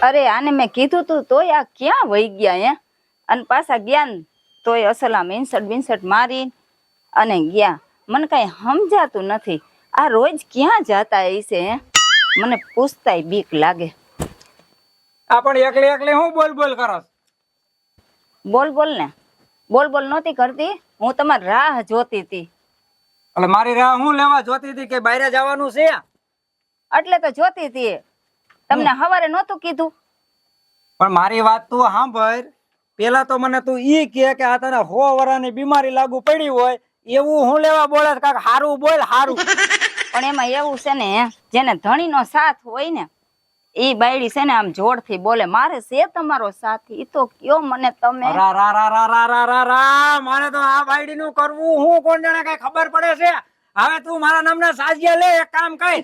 અરે આને મેં કીધું તું તોય આ ક્યાં વહી ગયા હે? અને પાછા ગયા ને તોય અસલ આમ ઇન્સર્ટ મારી અને ગયા. મને કઈ સમજાતું નથી આ રોજ ક્યાં જાતા હશે હે? મને પૂછતાય બીક લાગે. આ પણ એકલી એકલી હું બોલ બોલ કરસ? બોલ બોલ ને બોલ નહોતી કરતી, હું તમારી રાહ જોતી હતી. એટલે મારી રાહ હું લેવા જોતી હતી કે બહાર જવાનું છે? એટલે તો જોતી હતી. તમને હવારે નહોતું કીધું? પણ મારી વાત તું સાંભળ. પેલા તો મને તું ઈ કે આ તને 100 વર્ષની બીમારી લાગુ પડી હોય એવું હું લેવા બોલે કાક હારું બોલ હારું. પણ એમાં એવું છે ને જેને ધણીનો સાથ હોય ને ઈ બાયડી છે ને આમ જોરથી બોલે. મારે છે તમારો સાથ, ઈ તો કયો મને તમે. રા રા રા રા રા રા રા રા મારે તો આ બાયડી નું કરવું હું કોણ જાણે કઈ ખબર પડે છે? હવે તું મારા નામના સાજિયા લે, એક કામ કર.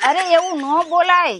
અરે એવું ન બોલાય.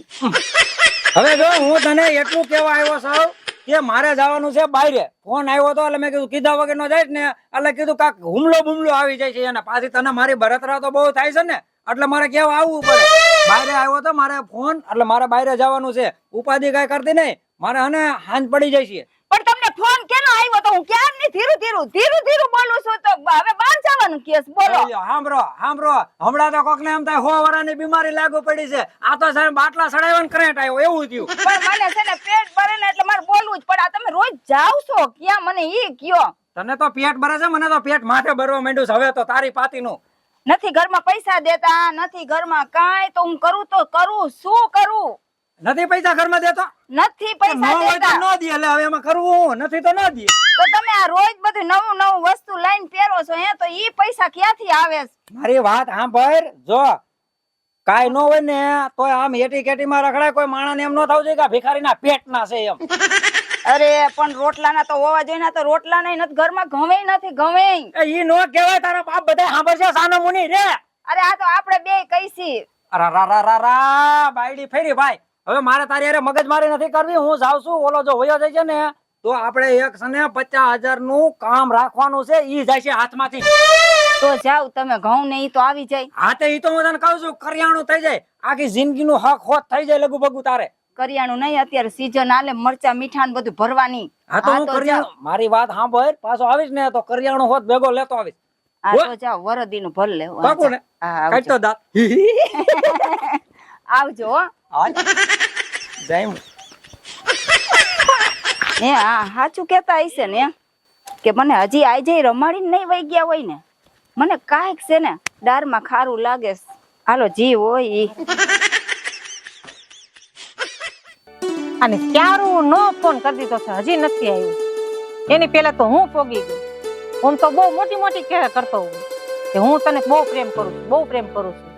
હવે જો હું તને એટલું કેવા આવ્યો છું કે મારે જવાનું છે બહાર. ફોન આવ્યો તો એટલે મેં કીધું કીધા વગર નો જાય ને એટલે કીધું કાક હુમલો બુમલો આવી જાય છે અને પાછી તને મારી બળતરા તો બહુ થાય છે ને એટલે મારે કેવા આવવું પડે. બહાર આવ્યો તો મારે ફોન એટલે મારે બહાર જવાનું છે. ઉપાધિ કઈ કરતી નહીં, મારે હને હાંજ પડી જાય છે. પણ તમને ફોન કેનો આવ્યો તો? હું ક્યારની ધીરું બોલું છું તો હવે બહાર જવાનું કેસ બોલો. સાંભળો હમણાં તો કોક ને એમ થાય 100 વર્ષની બીમારી લાગુ પડી છે. આ તો સાહેબ બાટલા સડાવવાનું કરંટ આવ્યો એવું થયું. પણ મને છે ને પેટ ભરે ને એટલે મારે બોલવું જ પડે. આ તમે રોજ જાવ છો ક્યાં મને ઈ કયો? તને તો પેટ ભરે છે, મને તો પેટ માથે ભરવા માંડ્યું છે હવે તો તારી પાતીનું. નથી ઘરમાં પૈસા દેતા, નથી ઘરમાં કાંઈ, તો હું કરું તો કરું શું કરું? નથી પૈસા ઘરમાં દેતો? નથી પૈસા દેતા ન દે એટલે હવે એમાં કરવું નથી તો ન દે. તો તમે આ રોજ બધું નવું વસ્તુ લઈને પહેરો છો હે, તો ઈ પૈસા ક્યાંથી આવે? મારી વાત સાંભળ. જો કાઈ ન હોય ને તો આમ એટી કેટી માં રખડાય. કોઈ માણસ એમ ન થવું જોઈએ કે ભિખારીના પેટના છે એમ. અરે પણ રોટલાના તો હોવા જોઈએ. તો રોટલા નહીં નથી ઘરમાં, ઘવે નથી ઘવે. ઈ નો કહેવાય. તારા બાપ બધા સાંભળશે સાનો મુની રે. અરે આ તો આપણે બે કઈસી. અરે રા રા રા રા બાયડી ફેરી ભાઈ. હવે મારે તારી હારે મગજમારી નથી કરવી. હું જાઉં છું. ઓલો જો વયો જાય છે ને તો આપણે એક સને 50,000 નું કામ રાખવાનું છે. ઈ જાય છે હાથમાંથી. તો જાવ તમે, ઘઉં ને ઈ તો આવી જાય. હા તે ઈ તો હું તને કહું છું કરિયાણું થઈ જાય. આખી જિંદગીનું હક હોત થઈ જાય લગુ બગુ તારે. કરિયાણું નહીં, અત્યારે સીઝન આલે મરચા મીઠા ને બધું ભરવાની. હા તો હું કરિયાણું, મારી વાત સાંભળ, પાછો આવીશ ને તો કરિયાણું હોત ભેગો લેતો આવીશ. આ તો જાવ વરદી નું ભર લેવું. પાકું ને? કાઢતો દાંત. આવજો હો. જય ને હા સાચું કેતા હશે ને કે મને હજી આજે રમાડીને નહીં વહી ગયા હોય ને, મને કાંઈક છે ને દારમાં ખારું લાગે. હાલો જી હોય ઈ. અને ક્યારું નો ફોન કરી દીધો છે, હજી નથી આવ્યું. એની પેલા તો હું પોગી ગઈ. હું તો બહુ મોટી કરતો હોઉં કે હું તને બહુ પ્રેમ કરું છું,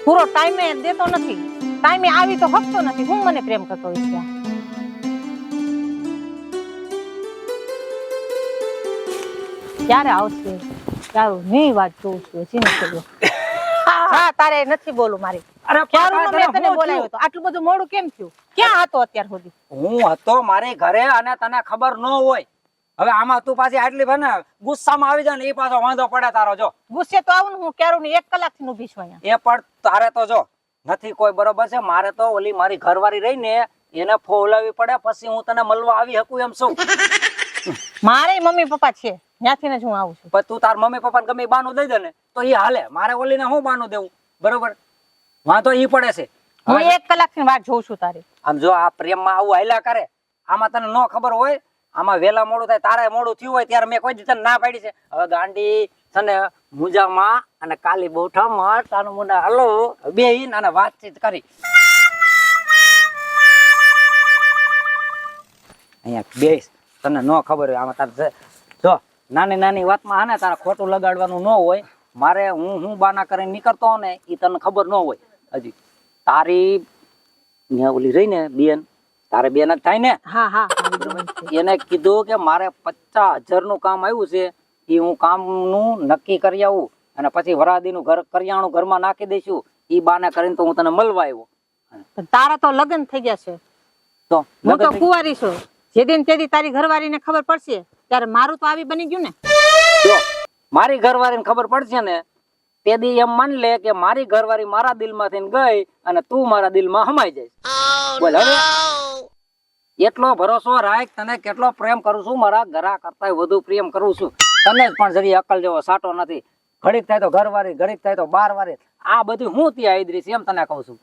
પૂરો ટાઈમે દેતો નથી, ટાઈમે આવી તો હકતો નથી. હું મને પ્રેમ કરતો હોય છે. ક્યારે આવશે ક્યારું ની વાત જોઉં છું. હજી નથી બોલું. હા તારે નથી બોલું મારી. અરે ક્યારું મેં તને બોલાવ્યો તો આટલું બધું મોડું કેમ થયું? ક્યાં હતો અત્યાર સુધી? હું હતો મારી ઘરે અને તને ખબર ન હોય. હવે આમાં તું પાછી આટલી ભને ગુસ્સામાં આવી જાય ને એ પાછો વાંધો પડે તારો. જો ગુસ્સે તો આવું હું ક્યારું ની 1 કલાકથી ઊભી છું અહીંયા. એ પણ તારે તો જો નથી કોઈ બરોબર છે. મારે તો ઓલી મારી ઘરવાળી રહી ને એને ફોલાવી પડે પછી હું તને મળવા આવી શકું એમ છું. મારે મમ્મી પપ્પા છે, ત્યાંથી જ હું આવું છું. પણ તું તાર મમ્મી પપ્પાને ગમે બાનું દઈ દે ને તો એ હાલે. મારે ઓલીને હું બાનું દેવું? બરોબર વાંધો ઈ પડે છે. હું 1 કલાકની વાત જોઉં છું તારી. આમ જો આ પ્રેમમાં આવું હાલ્યા કરે, આમાં તને ન ખબર હોય. આમાં વેલા મોડું થાય, તારે મોડું થયું હોય ત્યારે મેં કોઈ દી તને ના પાડી છે. હવે ગાંડી તને મુજામાં અને કાલી બોઠામાં તારું મુંડા હલો બેહીન અને વાતચીત કરી. અહીંયા બેસ, તને ન ખબર હોય આમાં તારે જો નાની વાતમાં આને તારે ખોટું લગાડવાનું ન હોય. મારે હું બાના કરીને નીકળતો ને એ તને ખબર ન હોય. હજી તારી ઓલી રહી ને બેન, તારે બેન જ થાય ને? હા એને કીધું કે મારે 50,000 નું કામ આવ્યું છે, એ હું કામ નું નક્કી કરી આવું અને પછી વરાદી નું કરિયાણું ઘરમાં નાખી દઈશું. ઈ બાને કરીને તો હું તને મળવા આવ્યો. તારા તો લગ્ન થઈ ગયા છે, તો હું તો કુંવારી છું. જે દિન તે દી તારી ઘરવાળી ને ખબર પડશે ત્યારે મારું તો આવી બની ગયું ને. જો મારી ઘરવાળી ને ખબર પડશે ને તે દી એમ માન લે કે મારી ઘરવાળી મારા દિલમાં થઈને ગઈ અને તું મારા દિલમાં હમાઈ જઈશ. બોલ હવે એટલો ભરોસો રાખ, તને કેટલો પ્રેમ કરું છું, મારા ઘરા કરતા વધુ પ્રેમ કરું છું. તને જ પણ જરી અકલ જેવો સાટો નથી. ઘડીક થાય તો ઘરવાળી, ઘડીક થાય તો બારવાળી, આ બધું હું ત્યાં આદરી છે એમ તને કહું છું.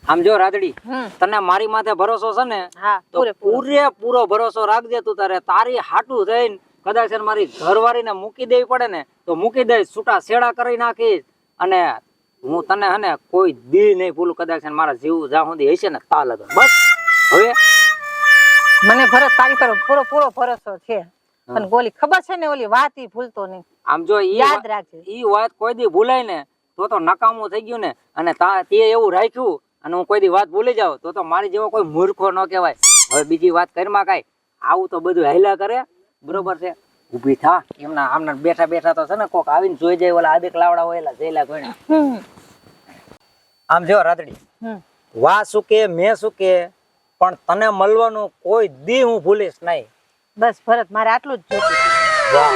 આમ જો રાદડી, તને મારી માથે ભરોસો છે ને, હા તો પૂરેપૂરો ભરોસો રાખજે. તું તારી હાટું થઈને કદાચ મારી ઘરવાળીને મૂકી દેવી પડે ને તો મૂકી દઈશ, છૂટા છેડા કરી નાખીશ. અને હું તને હે ને કોઈ દી નહીં ભૂલું. કદાચ મારા જીવ જ્યાં સુધી હશે ને તા લગન. બસ હવે મને ભરત તારી પર પૂરો ભરોસો છે. પણ ગોલી ખબર છે ને ઓલી વાત ઈ ભૂલતો નહીં. આમ જો યાદ રાખજે. ઈ વાત કોઈ દી ભૂલાય ને તો નકામું થઈ ગયું ને. અને તે એવું રાખ્યું અને હું કોઈ દી વાત ભૂલી જાઉં તો મારી જેવો કોઈ મૂર્ખો ન કહેવાય. હવે બીજી વાત કરીમાં કાંઈ આવું તો બધું હાલ્યા કરે. બરોબર છે, ઉભી થા. એમના આમના બેઠા બેઠા તો છે ને કોક આવીને જોઈ જાય. ઓલા આદિક લાવડા હોય જઈલા કોઈ. આમ જો રાતડી, વા શું કે મેં શું કે, પણ તને મળવાનું કોઈ દી હું ભૂલીશ નહીં. બસ ભરત, મારે આટલું જ જોતું. વાહ.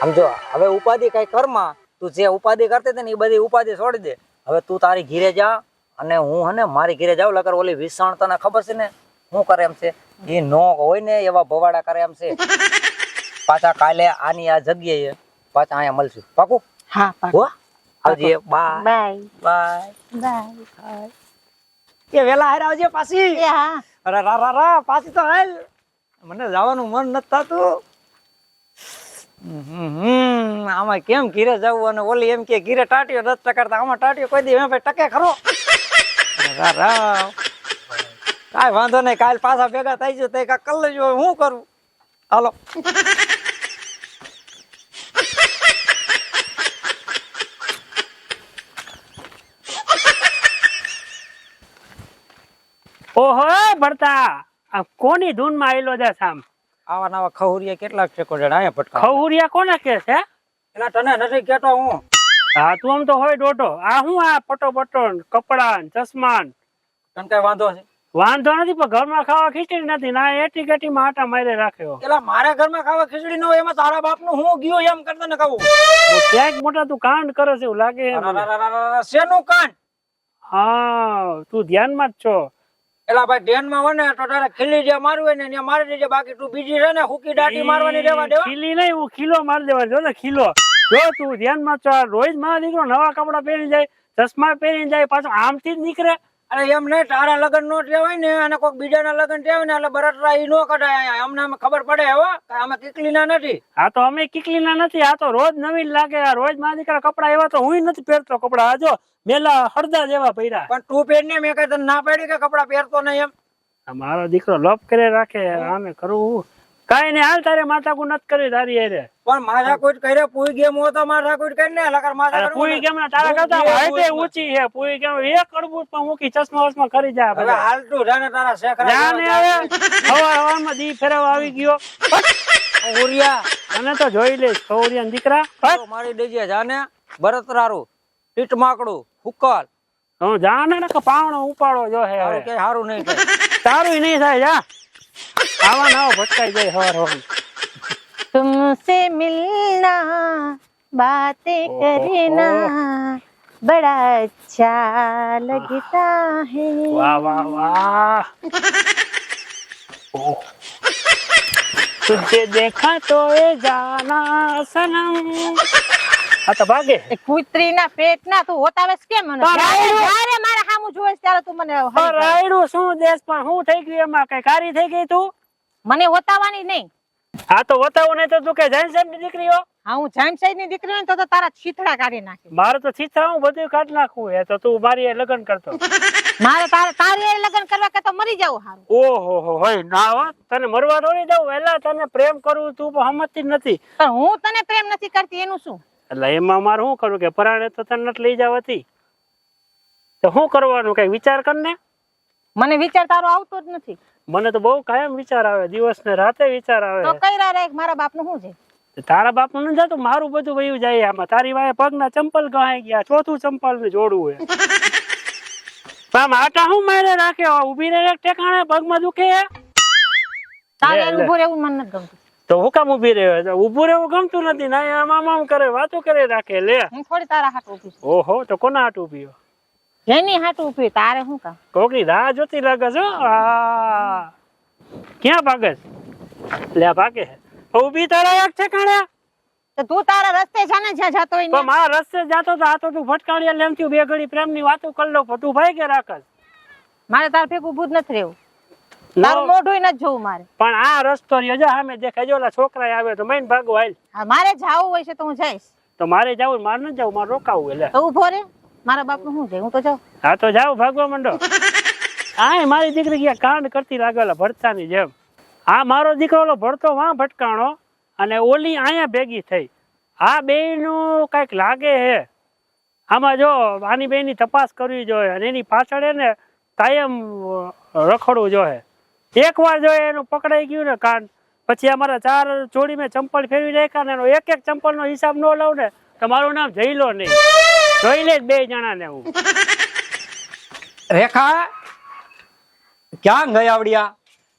આમ જો હવે ઉપાધિ કઈ કરમાં, તું જે ઉપાધિ કરતી હતી ને એ બધી ઉપાધિ છોડી દે. હવે તું તારી ઘીરે જા અને હું હે ને મારી ઘીરે જાઉં. લગર ઓલી વિષાણ તને ખબર છે ને શું કરે એમ છે, એ નો હોય ને એવા ભવાડા કરે એમ છે. પાછા કાલે આની આ જગ્યાએ પાછા અહીંયા મળશું. પાકું? હા હો, આવજે. Bye bye bye bye. એ વેલા હારે આવજે પાછી. હા અરે રા પાછી તો હાલ. મને જવાનું મન નથી થતું. આમાં કેમ ઘીરે જવું? અને ઓલી એમ કે ઘીરે ટાટીઓ નથી ટકારતા. આમાં ટાટીઓ કોઈ દી ટકે ખરો? કાઈ વાંધો નહીં, કાલ પાછા ભેગા થઈ જશે. કઈ કલ લેજો, હું કરું. હાલો. ઓહો ભરતા, આ કોની ધૂન માં આવેલો છે સામ? આવા નવા ખહુરિયા કેટલાક છે કોઈ અહીંયા ભટકા. ખહુરિયા કોને કે છે? એટલે તને નથી કેતો હું. હા તું આમ તો હોય દોઢો. આ હું આ પટો કપડા ચશ્મા? તને કઈ વાંધો છે? વાંધો નથી, પણ ઘરમાં ખાવા ખીચડી નથી ના એટી ગટી માં આટા મારી રાખ્યો. એટલે મારા ઘરમાં ખાવા ખીચડી ન હોય એમાં તારા બાપ નું હું ગયો એમ કરતો ને કહું. ક્યાંક મોટા તું કાંડ કરે છે એવું લાગે. શેનું કાંડ? હા તું ધ્યાનમાં જ છો. એલા ભાઈ ધ્યાનમાં હોય ને તો તારે ખીલી જે મારવું હોય ને ત્યાં મારી દેજે. બાકી તું બીજી છે ને હુકી દાટી મારવાની રહેવા દેવા. ખીલી નહીં, હું ખીલો મારી દેવા. જો ને ખીલો. જો તું ધ્યાનમાં છો. રોજ મારા દીકરો નવા કપડા પહેરી જાય, ચશ્મા પહેરીને જાય, પાછો આમથી જ નીકળે. અરે એમ નહીં, તારા લગ્ન નો થયા ને અને કોઈક બીજાના લગ્ન થયા ને એટલે બરતરા ઈ નો કઢાય. અમને ખબર પડે હવે અમે કીકલીના નથી. આ તો અમે કીકલીના નથી. આ તો રોજ નવીન લાગે. આ રોજ મારા દીકરા કપડા એવા તો હું નથી પહેરતો. કપડા આ જો મેલા હળદા જેવા પહેર્યા. પણ તું પહેર ને, મેં કઈ તને ના પાડી કે કપડા પહેરતો નહીં એમ. મારો દીકરો લપ કરે રાખે. આમે કરવું કઈ નઈ. હાલ તારે માથાકૂટ નથી કરવી તારી હારે. પણ માથા કોઈ કરે પૂઈ ગેમ હો તો માથા કોઈ કરી ને લગર માથા પૂરી કેમ તારા કરતા હાઈટે ઊંચી છે. પૂરી કેમ એક અડબૂત પણ મૂકી ચશ્મા વસમાં કરી જાય. હવે હાલ તું જાને તારા શેખરા જાને હવે હવામાં દી ફેરવા આવી ગયો. ઉરિયા અને તો જોઈ લઈશ ખવરિયા દીકરા. મારી દેજે જાને બરતરારું ટીટ માકડું હુકલ. હું જાને ને કે પાવણો ઉપાડો જો હે. હવે કે હારું નહીં થાય. તારું નહીં થાય. જા આવા ના ભટકાઈ જાય હવાર હવાર. तुमसे मिलना बातें करना बड़ा अच्छा लगता है. वाह वाह वाह. तुझे देखा तो ये जाना सनम. આ તો ભાગે કુતરીના પેટના તું હોતાવેસ કેમ મને? જ્યારે મારા સામું જોઈશ ત્યારે તું મને રાયડું શું દેશ પણ હું થઈ ગયું એમાં કઈ કારી થઈ ગઈ તું? મને હોતાવાની નહીં. હા તો બતાવો નહીં તો તું કે જૈન સાહેબ ની દીકરીઓ? હા હું જાણ સાહેબ ની દીકરી હોય તો તારા છીથડા કાઢી નાખી. મારે તો છીથરા હું બધું કાઢી નાખવું હે તો તું મારી લગ્ન કરતો. મારે તારી લગ્ન કરવા કે તો મરી જવું સારું. ઓહો હો હોય ના હો, તને મરવા દોડી દઉં. એલા તને પ્રેમ કરું તું સમજતી જ નથી. પણ હું તને પ્રેમ નથી કરતી એનું શું? એટલે એમાં મારે શું કરું કે પરાણે તો તને નથી લઈ જાવ હતી તો શું કરવાનું? કઈ વિચાર કર ને. મને વિચાર તારો આવતો જ નથી. મને તો બહુ કાયમ વિચાર આવે, દિવસ ને રાતે વિચાર આવે. તો કઈ રાખ મારા બાપ નું શું છે? તારા બાપ નું નથી જતું, મારું બધું વયું જાય આમાં. તારી વાય પગના ચંપલ ગહાઈ ગયા, ચોથું ચંપલ ને જોડવું હે. આમ આટા હું મારે રાખે ઉભી રહે ઠેકાણે, પગમાં દુખે. તારે ઉભો રહેવું મને નથી ગમતું. તો હું કામ ઊભી રહ્યો? ઊભું રહેવું ગમતું નથી ને આમ આમ આમ કરે, વાતો કરે રાખે. લે હું થોડી તારા હાટ ઊભી છું. ઓહો, તો કોના હાટ ઊભી હો? જેની હાટ ઊભી તારે શું કામ? કોકની રાહ જોતી લાગે છો. આ ક્યાં ભાગે છે? લે ભાગે છે. ઊભી તારા એક ઠેકાણે. તો તું તારા રસ્તે જા ને જ્યાં જાતો હોય પણ ને. મારા રસ્તે જાતો તો આ તો તું ભટકાણિયા લેમ થયું, બે ઘડી પ્રેમની વાતો કરી લો, પણ તું ભાઈ કે રાખસ. મારે તાર ભેગું ઊભું જ નથી રહેવું. તારું મોઢું નથી જોવું મારે. પણ આ રસ્તો રહ્યો જો સામે દેખાય, જો ઓલા છોકરા આવે તો મૈન ભાગો હાલ. હા, મારે જાવું હોય છે તો હું જઈશ. તો મારે જાવું, મારે ન જાવું, મારે રોકાવું. એટલે તો ઊભો રે, મારા બાપનું શું છે? હું તો જાઉં. હા તો જાવ, ભાગવા માંડો. આ મારી દીકરી ક્યાં કાંડ કરતી લાગેલા ભરતાની જેમ. આ મારો દીકરો ઓલો ભરતો વાં ભટકાણો અને ઓલી અહીંયા ભેગી થઈ. આ બે નું કઈક લાગે હે. આમાં જો આની બે ની તપાસ કરવી જોઈએ અને એની પાછળ એને કાયમ રખડવું જોઈએ. એક વાર જો એનું પકડાઈ ગયું ને કાંડ, પછી અમારા 4 જોડી મેં ચંપલ ફેરવી નાખ્યા ને એનો એક ચંપલ નો હિસાબ ન લઉં ને તો મારું નામ જઈલો નહીં. જોઈ લે 2 જણા ને. હું રેખા ક્યાં ગઈ આવડિયા?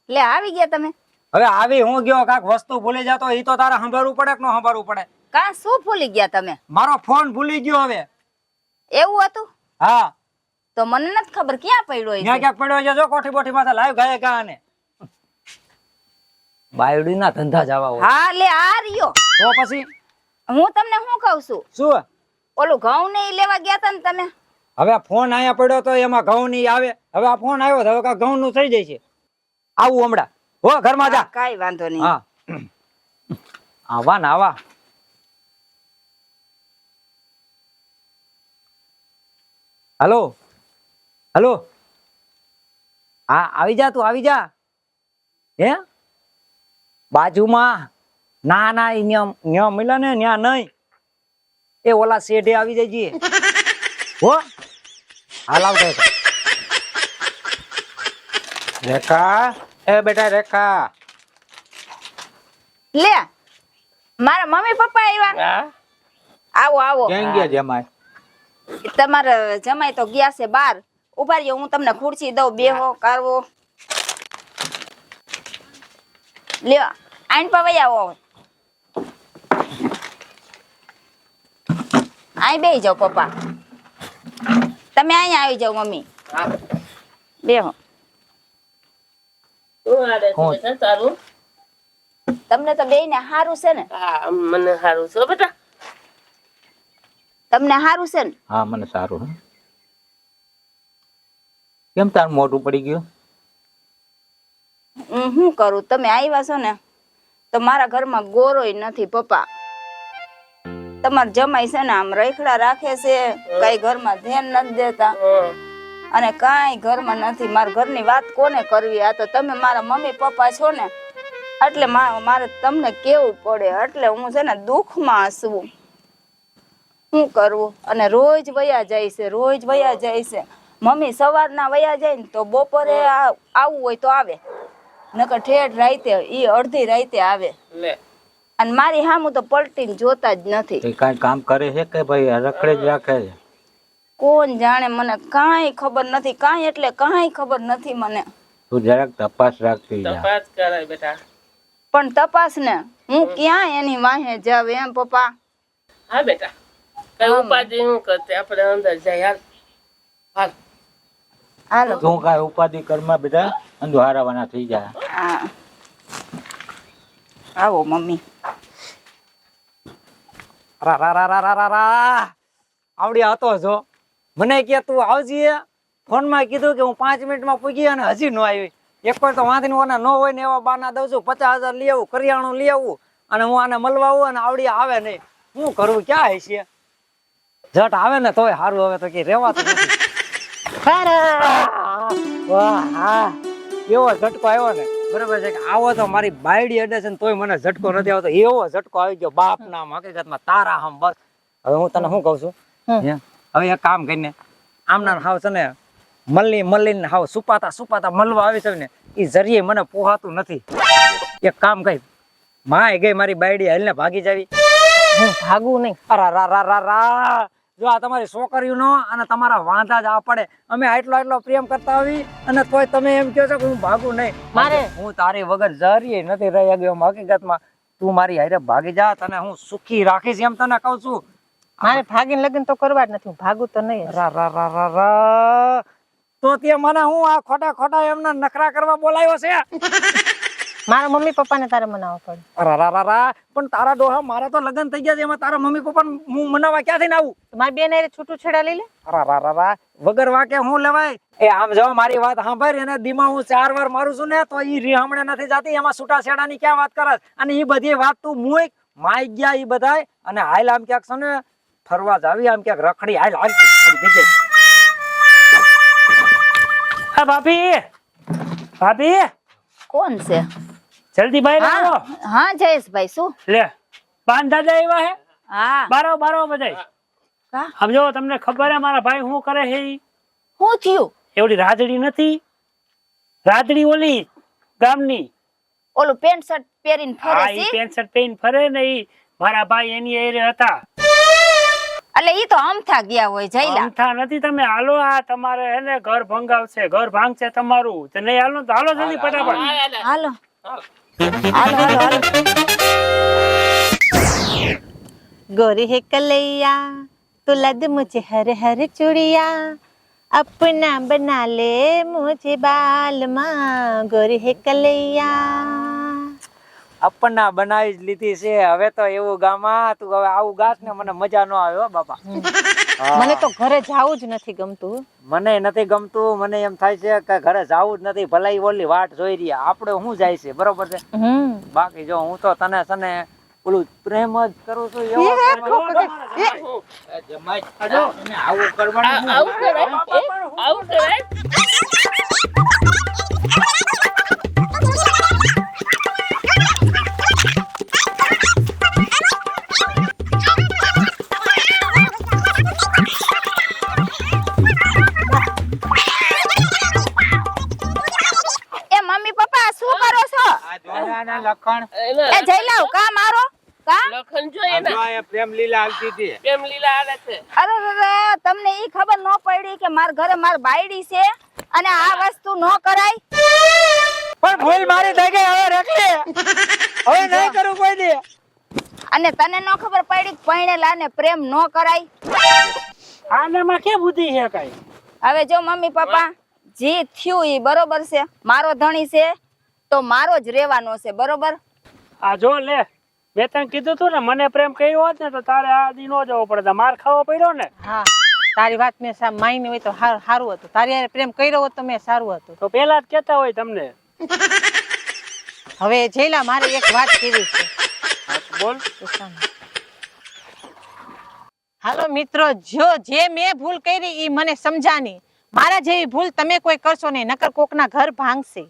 લે આવી ગયા તમે. હવે આવી હું ગયો, કાક વસ્તુ ભૂલી જાતો ઈ તો તારે સંભાળવું પડે કે ન સંભાળવું પડે? કા શું ભૂલી ગયા તમે? મારો ફોન ભૂલી ગયો. હવે એવું હતું? હા, તો મને નથી ખબર ક્યાં પડ્યો ત્યાં છે. ક્યાંક પડ્યો છે. જો કોઠી બોઠી માથે લાવ ગાય કાને બાયડી ના ધંધા જવા હોય હા લે આ રહ્યો. તો પછી હું તમને શું કહું છું, શું? ઓલું ઘઉં ને ઈ લેવા ગયા તા ને તમે. હવે ફોન અહીંયા પડ્યો તો એમાં ઘઉં ની આવે. હવે આ ફોન આવ્યો તો હવે કાંઈક ઘઉં નું થઈ જાય છે. આવું હમણાં હો, ઘરમાં જા. કાઈ વાંધો નહીં. હા, આવા ને આવા. હલો હલો, હા આવી જા, તું આવી જા. હે બાજુમાં? ના ના, ઈ ન્યા મળ્યા ને ન્યા નહીં. એ ઓલા શેઢે આવી જઈએ હો. હાલ આવતા હતા. રેખા, એ બેટા રેખા. લે મારા મમ્મી પપ્પા આવ્યા. આવો આવો. ક્યાં ગયા જમાય? તમારા જમાઈ તો ગયા છે બાર. ઉભા રહ્યો, હું તમને ખુરશી દઉં, બેહો કરવો. લ્યો આઈન પવઈ આવો. આઈ બેહી જાઓ પપ્પા. તમે અહીંયા આવી જાઓ મમ્મી. બેહો. તમને તો બેય ને હારું છે ને? હા, મને સારું છે બેટા. તમને હારું છે ને? હા, મને સારું. હે કેમ તાર મોઢું પડી ગયું? હું શું કરું, તમે આવ્યા છો ને તો મારા ઘરમાં ગોરોય નથી પપ્પા. તમાર જમાઈ છે ને આમ રખડા રાખે છે, કઈ ઘરમાં ધ્યાન નથી દેતા અને કાંઈ ઘરમાં નથી. મારા ઘરની વાત કોને કરવી? આ તો તમે મારા મમ્મી પપ્પા છો ને એટલે મારે તમને કેવું પડે. એટલે હું છે ને દુઃખમાં છું. શું કરવું? અને રોજ વયા જાય છે, રોજ વયા જાય છે. મમ્મી સવારના વયા જાય ને તો બપોરે આવવું હોય તો આવે, નકર ઠેઠ રાતે ઈ અડધી રાતે આવે. લે અને મારી હામું તો પલટીને જોતા જ નથી. એ કાંઈ કામ કરે છે કે ભાઈ રખડે જ રાખે છે? કોણ જાણે, મને કાંઈ ખબર નથી. કાંઈ એટલે કાંઈ ખબર નથી મને. તું જરાક તપાસ રાખતી જા. તપાસ કરાય બેટા. પણ તપાસ ને હું ક્યાં એની વાહે જાવ એમ પપ્પા? હા બેટા, કઈ ઉપાધિ હું કરતે, આપણે અંદર જાય. હાલ હાલ. હાલો. તું કાંઈ ઉપાધિ કરમાં બેટા, અંધો હારાવાના થઈ જાય. હા આવો મમ્મી. રા રા રા રા રા રા આવડી હતો જો. મને કે તું આવજી. ફોન માં કીધું કે હું 5 મિનિટમાં પૂગી અને હજી ન આવી. એક વાર તો વાંધીને ઓના ન હોય ને એવા બાના દઉં છું. 50,000 લઈ આવું, કરિયાણું લઈ આવું અને હું આને મળવા આવું અને આવડી આવે નહીં. શું કરવું? ક્યાં હશે? જટ આવે ને તોય સારું. હવે તો કે રેવાતું નથી. વાહ હા, એવો ઝટકો આવ્યો ને. બરાબર છે કે આવો તો મારી બાયડી અડે છે ને તોય મને ઝટકો નથી આવતો. એવો ઝટકો આવી ગયો બાપ નામ હકીકતમાં તારા હમ. બસ હવે હું તને શું કઉ છું, હવે એક કામ કરીને આમના હાવ છે ને મલ્લી હાવ સુપાતા મળવા આવી છે ને એ જરીએ મને પોહાતું નથી. એક કામ કઈ, માય ગઈ મારી બાયડી હાલ ને ભાગી જાવી. હું ભાગું નહીં. અરા રા રા રા રા, જો આ તમારી છોકરીઓનો અને તમારા વાંધા જ આ પડે. અમે આટલો પ્રેમ કરતા આવી અને તોય તમે એમ કહો છો કે હું ભાગું નહીં. મારે હું તારી વગર જરીએ નથી રહી ગયો. હકીકતમાં તું મારી હારે ભાગી જા, તને હું સુખી રાખીશ એમ તને કહું છું. મારે ભાગીને લગ્ન તો કરવા જ નથી, હું ભાગું તો નહીં. રા રા રા રા રા. તો તે મને હું આ ખોટા ખોટા એમના નખરા કરવા બોલાવ્યો છે? મારા મમ્મી પપ્પાને તારે મનાવવા પડે. રા રા રા રા. પણ તારા ડોહા મારા તો લગ્ન થઈ ગયા છે, એમાં તારા મમ્મી પપ્પાને હું મનાવવા ક્યાંથી ને આવું? મારી બેન હારે છૂટું છેડા લઈ લે. રા રા રા રા. વગર વાકે હું લેવાય? એ આમ જો મારી વાત સાંભળ, એને દીમાં હું 4 વાર મારું છું ને તો ઈ રીહામણે નથી જાતી, એમાં છૂટા છેડાની ક્યાં વાત કરસ? અને ઈ બધી વાત તું મુઈ માઈ ગયા ઈ બધાય, અને હાલ આમ ક્યાંક છે ને ફરવા જાવી, આમ ક્યાંક રખડી હાલ હાલતી. હા ભાભી, ભાભી કોણ છે? જલ્દી બહાર હા આવો. હા જયેશભાઈ, શું? લે પાન દાદા આવ્યા હે. હા બારો બારો બધાય. કા? સમજો તમને ખબર હે મારા ભાઈ શું કરે છે ઈ? શું થયું? એવડી રાધડી નથી, રાધડી ઓલી ગામની. ઓલું પેન્ટ શર્ટ પહેરીને ફરે હા ઈ છે? પેન્ટ શર્ટ પહેરીને ફરે ને ઈ મારા ભાઈ એની એરે હતા. એટલે ઈ તો અમથા ગયા હોય જયલા. અમથા નથી, તમે હાલો, આ તમારે એને ઘર ભંગાવશે, ઘર ભાંગશે તમારું. તો નહીં હાલો તો હાલો જલ્દી ફટાફટ. હાલો હાલો હાલો હાલો. गोरी है कलैया तुला दे मुझे हर हर चूड़िया अपना बना ले मुझे बाल માં गोरी है कलैया. અપના બનાવી જ લીધી છે. હવે તો એવું ગામાં તું હવે આવું ગાસ ને મને મજા ન આવે હો બાપા. મને તો ઘરે જાવું જ નથી ગમતું. મને નથી ગમતું. મને એમ થાય છે કે ઘરે જાવું જ નથી, ભલાઈ ઓલી વાટ જોઈ રહ્યા. આપણે હું જાય છે બરોબર છે, બાકી જો હું તો તને સને ઓલું પ્રેમ જ કરું છું. જમાઈ આવું કરવાનું આવું કરાય? આવું કરાય? એ મમ્મી પપ્પા શું કરો છો? આ જોડાના લખણ એ જયલાવ કા મારો કા? લખન જો એના જો આ પ્રેમ લીલા હાલતી હતી. પ્રેમ લીલા હાલે છે. અરે રે, તમને ઈ ખબર ન પડી કે માર ઘરે માર બાયડી છે અને આ વસ્તુ ન કરાય? પણ ભૂલ મારી થઈ ગઈ, હવે રેખલી હવે નહીં કરું કોઈ દી. અને તને ન ખબર પડી કે પરણેલા ને પ્રેમ ન કરાય? આનામાં કે બુદ્ધિ છે કઈ? હવે જો મમ્મી પપ્પા, જે થયું ઈ બરોબર છે. મારો ધણી છે તો મારો જ રહેવાનો છે, બરોબર? આ જો લે, મેં તને કીધું તું ને મને પ્રેમ કર્યો હોત ને તો તારે આ દી નો જવો પડે, માર ખાવો પડ્યો ને. હા તારી વાત મેં માની હોય તો સારું હતું. તારી હારે પ્રેમ કર્યો હોત તો મેં સારું હતું. તો પેલા જ કેતા હોય તમને. હવે જયલા મારે એક વાત કેવી છે. બોલ. હાલો મિત્રો, જો જે મેં ભૂલ કરી ઈ મને સમજાની. મારા જેવી ભૂલ તમે કોઈ કરશો નહીં, નકર કોકના ઘર ભાંગશે.